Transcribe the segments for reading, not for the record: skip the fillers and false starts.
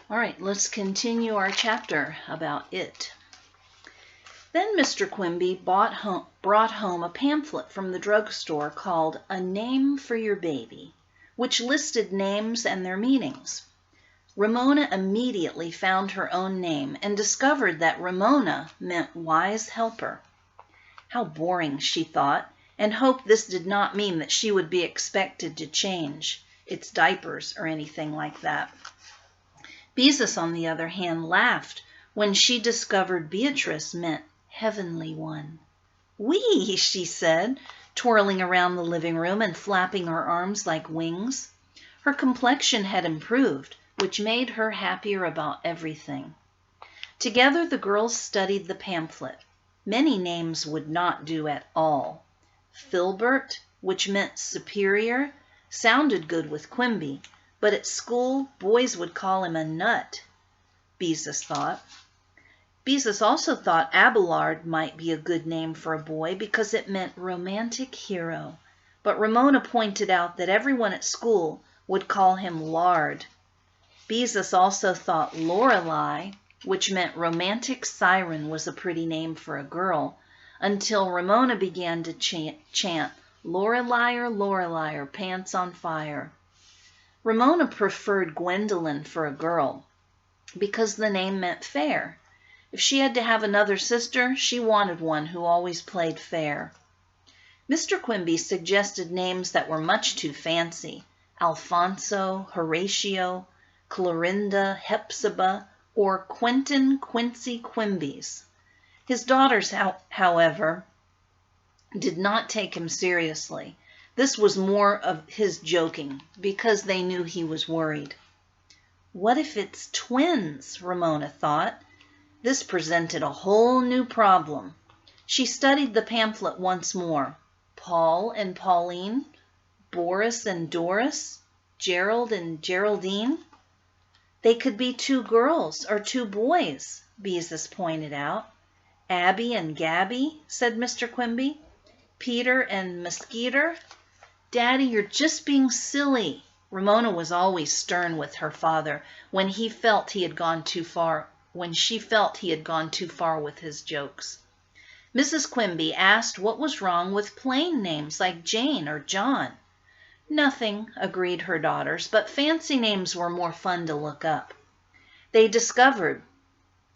All right, let's continue our chapter about it. Then Mr. Quimby brought home a pamphlet from the drugstore called A Name for Your Baby, which listed names and their meanings. Ramona immediately found her own name and discovered that Ramona meant wise helper. How boring, she thought, and hoped this did not mean that she would be expected to change its diapers or anything like that. Beezus, on the other hand, laughed when she discovered Beatrice meant heavenly one. "Wee," she said, twirling around the living room and flapping her arms like wings. Her complexion had improved, which made her happier about everything. Together the girls studied the pamphlet. Many names would not do at all. Filbert, which meant superior, sounded good with Quimby, but at school boys would call him a nut, Beezus thought. Beezus also thought Abelard might be a good name for a boy because it meant romantic hero, but Ramona pointed out that everyone at school would call him Lard. Beezus also thought Lorelei, which meant romantic siren, was a pretty name for a girl, until Ramona began to chant Lorelei or pants on fire. Ramona preferred Gwendolyn for a girl because the name meant fair. If she had to have another sister, she wanted one who always played fair. Mr. Quimby suggested names that were much too fancy: Alfonso, Horatio, Clorinda, Hepzibah, or Quentin Quincy Quimby's. His daughters, however, did not take him seriously. This was more of his joking, because they knew he was worried. What if it's twins? Ramona thought. This presented a whole new problem. She studied the pamphlet once more. Paul and Pauline, Boris and Doris, Gerald and Geraldine. They could be two girls or two boys, Beezus pointed out. Abby and Gabby, said Mr. Quimby. Peter and Mosquito. Daddy, you're just being silly. Ramona was always stern with her father when she felt he had gone too far with his jokes. Mrs. Quimby asked what was wrong with plain names like Jane or John. Nothing, agreed her daughters, but fancy names were more fun to look up. They discovered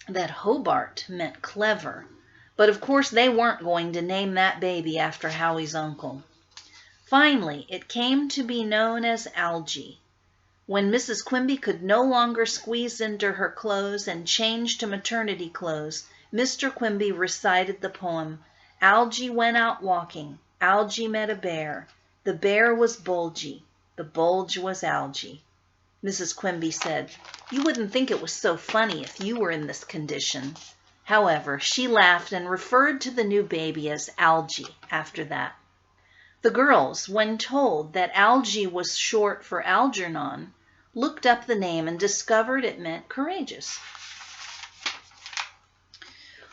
that Hobart meant clever, but of course they weren't going to name that baby after Howie's uncle. Finally, it came to be known as Algie. When Mrs. Quimby could no longer squeeze into her clothes and change to maternity clothes, Mr. Quimby recited the poem, Algie went out walking, Algie met a bear. The bear was bulgy, the bulge was Algie. Mrs. Quimby said, "You wouldn't think it was so funny if you were in this condition." However, she laughed and referred to the new baby as Algie after that. The girls, when told that Algie was short for Algernon, looked up the name and discovered it meant courageous.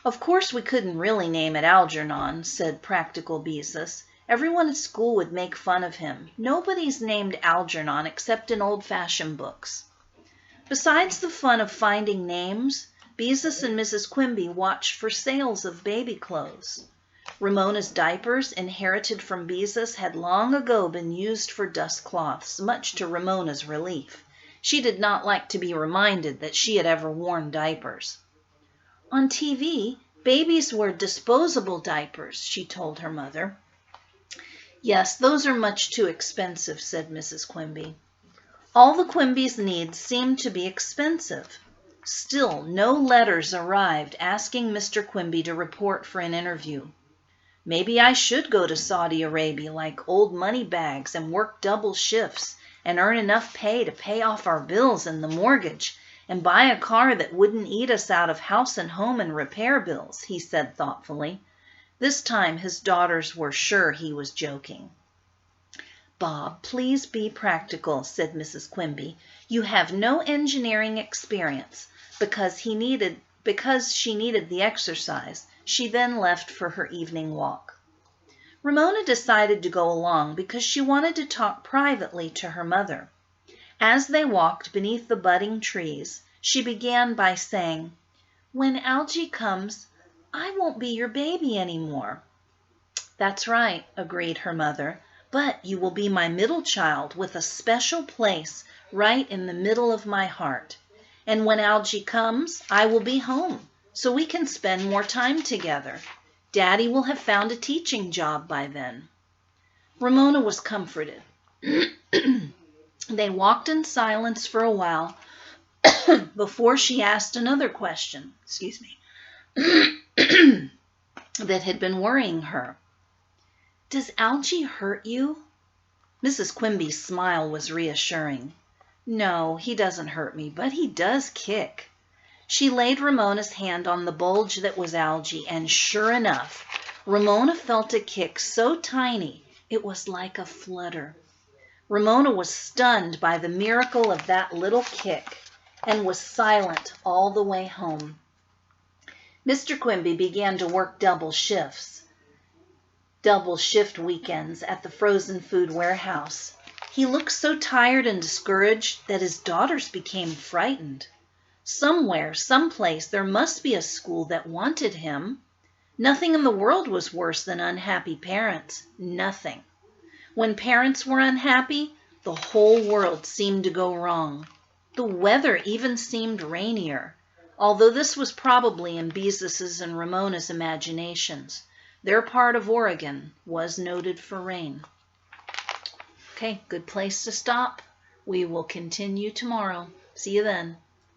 "Of course we couldn't really name it Algernon," said practical Beezus. "Everyone at school would make fun of him. Nobody's named Algernon except in old-fashioned books." Besides the fun of finding names, Beezus and Mrs. Quimby watched for sales of baby clothes. Ramona's diapers, inherited from Beezus, had long ago been used for dust cloths, much to Ramona's relief. She did not like to be reminded that she had ever worn diapers. "On TV, babies wear disposable diapers," she told her mother. "Yes, those are much too expensive," said Mrs. Quimby. All the Quimbys' needs seemed to be expensive. Still, no letters arrived asking Mr. Quimby to report for an interview. "Maybe I should go to Saudi Arabia like old Moneybags and work double shifts and earn enough pay to pay off our bills and the mortgage and buy a car that wouldn't eat us out of house and home and repair bills," he said thoughtfully. This time his daughters were sure he was joking. "Bob, please be practical," said Mrs. Quimby. "You have no engineering experience." Because she needed the exercise, she then left for her evening walk. Ramona decided to go along because she wanted to talk privately to her mother. As they walked beneath the budding trees, She began by saying, "When Algie comes, I won't be your baby anymore." "That's right," agreed her mother, "but you will be my middle child with a special place right in the middle of my heart. And when Algie comes, I will be home, so we can spend more time together. Daddy will have found a teaching job by then." Ramona was comforted. They walked in silence for a while before she asked another question, that had been worrying her. "Does Algie hurt you?" Mrs. Quimby's smile was reassuring. "No, he doesn't hurt me, but he does kick." She laid Ramona's hand on the bulge that was Algie, and sure enough, Ramona felt a kick so tiny it was like a flutter. Ramona was stunned by the miracle of that little kick and was silent all the way home. Mr. Quimby began to work double shift weekends at the frozen food warehouse. He looked so tired and discouraged that his daughters became frightened. Somewhere, someplace, there must be a school that wanted him. Nothing in the world was worse than unhappy parents. Nothing. When parents were unhappy, the whole world seemed to go wrong. The weather even seemed rainier, although this was probably in Bees's and Ramona's imaginations. Their part of Oregon was noted for rain. Okay, good place to stop. We will continue tomorrow. See you then.